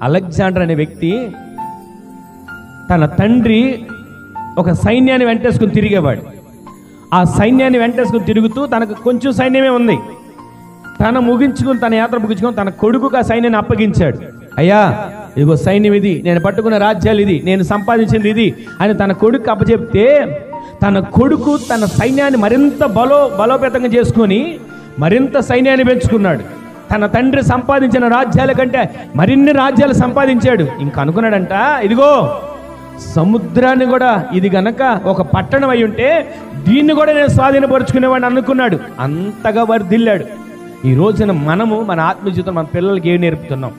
Alexander అనే వ్యక్తి తన తండ్రి ఒక సైన్యాన్ని వెంటేసుకుని తిరిగేవాడు. ఆ సైన్యాన్ని వెంటేసుకుని తిరుగుతూ తనకు కొంచెం సైన్యమే ఉంది, తన యాత్ర ముగించుకొని తన కొడుకుకు ఆ సైన్యాన్ని అప్పగించాడు. అయ్యా ఇదిగో సైన్యం ఇది, నేను పట్టుకున్న రాజ్యాలు ఇది, నేను సంపాదించింది ఇది అని తన కొడుకు అప్పచెప్తే తన కొడుకు తన సైన్యాన్ని మరింత బలోపేతంగా చేసుకొని మరింత సైన్యాన్ని పెంచుకున్నాడు. తన తండ్రి సంపాదించిన రాజ్యాల కంటే మరిన్ని రాజ్యాలు సంపాదించాడు. ఇంకా అనుకున్నాడంట, ఇదిగో సముద్రాన్ని కూడా, ఇది గనక ఒక పట్టణం అయి ఉంటే దీన్ని కూడా నేను స్వాధీనపరుచుకునేవాడిని అనుకున్నాడు. అంతగా వర్ధిల్లాడు. ఈ రోజున మనము మన ఆత్మ జీవితం మన పిల్లలకి ఏం నేర్పుతున్నాం?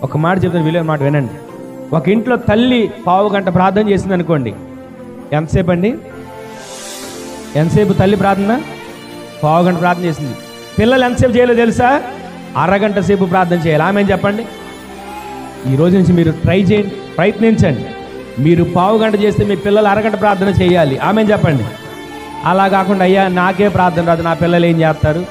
ఒక మాట చెప్తాను, విలువైన మాట వినండి. ఒక ఇంట్లో తల్లి 1/2 గంట ప్రార్థన చేసింది అనుకోండి, ఎంతసేపు అండి? ఎంతసేపు తల్లి ప్రార్థన? 1/2 గంట ప్రార్థన చేసింది. పిల్లలు ఎంతసేపు చేయాలో తెలుసా? 1/2 గంట సేపు ప్రార్థన చేయాలి. ఆమె చెప్పండి. ఈ రోజు నుంచి మీరు ట్రై చేయండి, ప్రయత్నించండి. మీరు 1/2 గంట చేస్తే మీ పిల్లలు 1/2 గంట ప్రార్థన చేయాలి. ఆమె చెప్పండి. అలా కాకుండా అయ్యా నాకే ప్రార్థన రాదు, నా పిల్లలు ఏం చేస్తారు,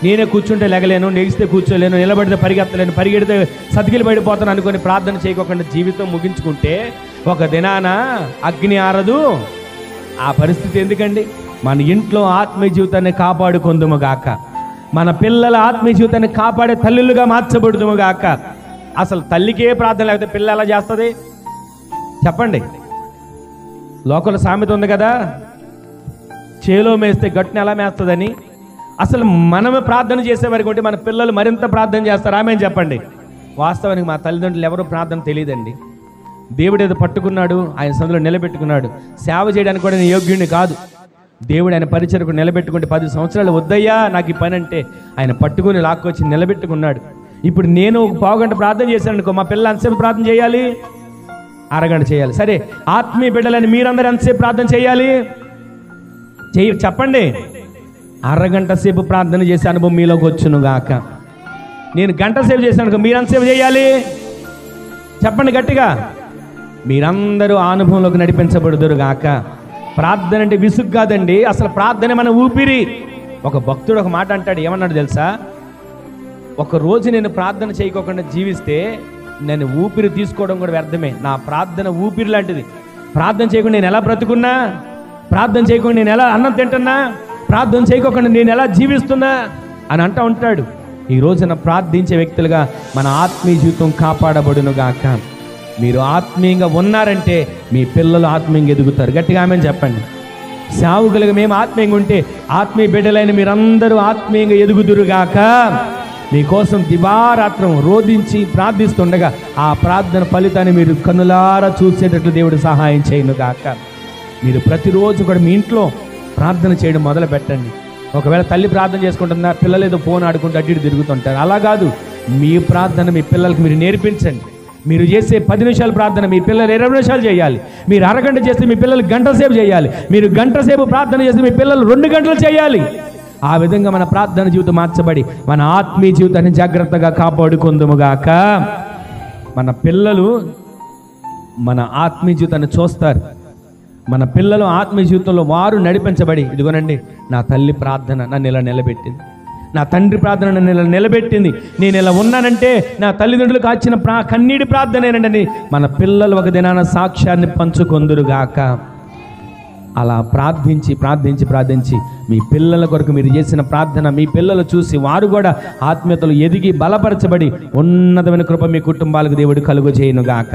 నేనే కూర్చుంటే లెగలేను, నెగిస్తే కూర్చోలేను, నిలబడితే పరిగెత్తలేను, పరిగెడితే సతికిలు పడిపోతాను అనుకొని ప్రార్థన చేయకుండా జీవితం ముగించుకుంటే ఒక దినాన అగ్ని ఆరదు. ఆ పరిస్థితి ఎందుకండి? మన ఇంట్లో ఆత్మీయ జీవితాన్ని కాపాడుకుందుము గాక, మన పిల్లల ఆత్మీయ జీవితాన్ని కాపాడే తల్లులుగా మార్చబడుదుము గాక. అసలు తల్లికే ప్రార్థన లేకపోతే పిల్ల ఎలా చేస్తుంది చెప్పండి? లోకల సామెత ఉంది కదా, చేలో మేస్తే గట్టుని ఎలా మేస్తుందని. అసలు మనమే ప్రార్థన చేసేవారికి ఉంటే మన పిల్లలు మరింత ప్రార్థన చేస్తారు. ఆమె చెప్పండి. వాస్తవానికి మా తల్లిదండ్రులు ఎవరో ప్రార్థన తెలియదండి. దేవుడు ఏదో పట్టుకున్నాడు, ఆయన సందులో నిలబెట్టుకున్నాడు. సేవ చేయడానికి కూడా నేను యోగ్యుడిని కాదు. దేవుడు ఆయన పరిచయకు నిలబెట్టుకుంటే 10 సంవత్సరాలు వద్దయ్యా నాకు ఈ పని అంటే ఆయన పట్టుకుని లాక్కొచ్చి నిలబెట్టుకున్నాడు. ఇప్పుడు నేను 1/2 గంట ప్రార్థన చేశాను అనుకో, మా పిల్లలు ఎంతసేపు ప్రార్థన చేయాలి? 1/2 గంట చేయాలి. సరే, ఆత్మీయ బిడ్డలని మీరందరూ ఎంతసేపు ప్రార్థన చేయాలి? చెప్పండి. 1/2 గంట సేపు ప్రార్థన చేసే అనుభవం మీలోకి వచ్చును గాక. నేను గంట సేపు చేశాను అనుకో, మీరు ఎంతసేపు చేయాలి? చెప్పండి గట్టిగా. మీరందరూ ఆ అనుభవంలోకి నడిపించబడుదురు గాక. ప్రార్థన అంటే విసుగు కాదండి, అసలు ప్రార్థన మన ఊపిరి. ఒక భక్తుడు ఒక మాట అంటాడు, ఏమన్నాడు తెలుసా? ఒక రోజు నేను ప్రార్థన చేయకోకుండా జీవిస్తే నేను ఊపిరి తీసుకోవడం కూడా వ్యర్థమే. నా ప్రార్థన ఊపిరి లాంటిది. ప్రార్థన చేయకుండా నేను ఎలా బ్రతుకున్నా, ప్రార్థన చేయకుండా నేను ఎలా అన్నం తింటున్నా, ప్రార్థన చేయకోకుండా నేను ఎలా జీవిస్తున్నా అని అంటూ ఉంటాడు. ఈ రోజున ప్రార్థించే వ్యక్తులుగా మన ఆత్మీయ జీవితం కాపాడబడును గాక. మీరు ఆత్మీయంగా ఉన్నారంటే మీ పిల్లలు ఆత్మీయంగా ఎదుగుతారు. గట్టిగా ఆమెను చెప్పండి. సేవకులుగా మేము ఆత్మీయంగా ఉంటే ఆత్మీయ బిడ్డలైన మీరందరూ ఆత్మీయంగా ఎదుగుదురుగాక. మీకోసం దివారాత్రం రోధించి ప్రార్థిస్తుండగా ఆ ప్రార్థన ఫలితాన్ని మీరు కనులారా చూసేటట్లు దేవుడు సహాయం చేయను గాక. మీరు ప్రతిరోజు కూడా మీ ఇంట్లో ప్రార్థన చేయడం మొదలు పెట్టండి. ఒకవేళ తల్లి ప్రార్థన చేసుకుంటుందా, పిల్లలు ఏదో ఫోన్ ఆడుకుంటూ అడ్డు తిరుగుతుంటారు. అలా కాదు, మీ ప్రార్థన మీ పిల్లలకి మీరు నేర్పించండి. మీరు చేసే 10 నిమిషాల ప్రార్థన మీ పిల్లలు 20 నిమిషాలు చేయాలి. మీరు 1/2 గంట చేస్తే మీ పిల్లలు గంట సేపు చేయాలి. మీరు గంట సేపు ప్రార్థన చేస్తే మీ పిల్లలు 2 గంటలు చేయాలి. ఆ విధంగా మన ప్రార్థన జీవితం మార్చబడి మన ఆత్మీయ జీవితాన్ని జాగ్రత్తగా కాపాడుకుందుముగాక. మన పిల్లలు మన ఆత్మీయ జీవితాన్ని చూస్తారు. మన పిల్లలు ఆత్మీయ జీవితంలో వారు నడిపించబడి, ఇదిగోనండి నా తల్లి ప్రార్థన నన్ను ఇలా నిలబెట్టింది, నా తండ్రి ప్రార్థన నన్ను ఇలా నిలబెట్టింది, నేను ఇలా ఉన్నానంటే నా తల్లిదండ్రులు కాచిన కన్నీటి ప్రార్థనేనండి. మన పిల్లలు ఒక దినాన సాక్ష్యాన్ని పంచుకొందురుగాక. అలా ప్రార్థించి ప్రార్థించి ప్రార్థించి మీ పిల్లల కొరకు మీరు చేసిన ప్రార్థన మీ పిల్లలు చూసి వారు కూడా ఆత్మీయతలు ఎదిగి బలపరచబడి ఉన్నతమైన కృప మీ కుటుంబాలకు దేవుడు కలుగజేయునుగాక.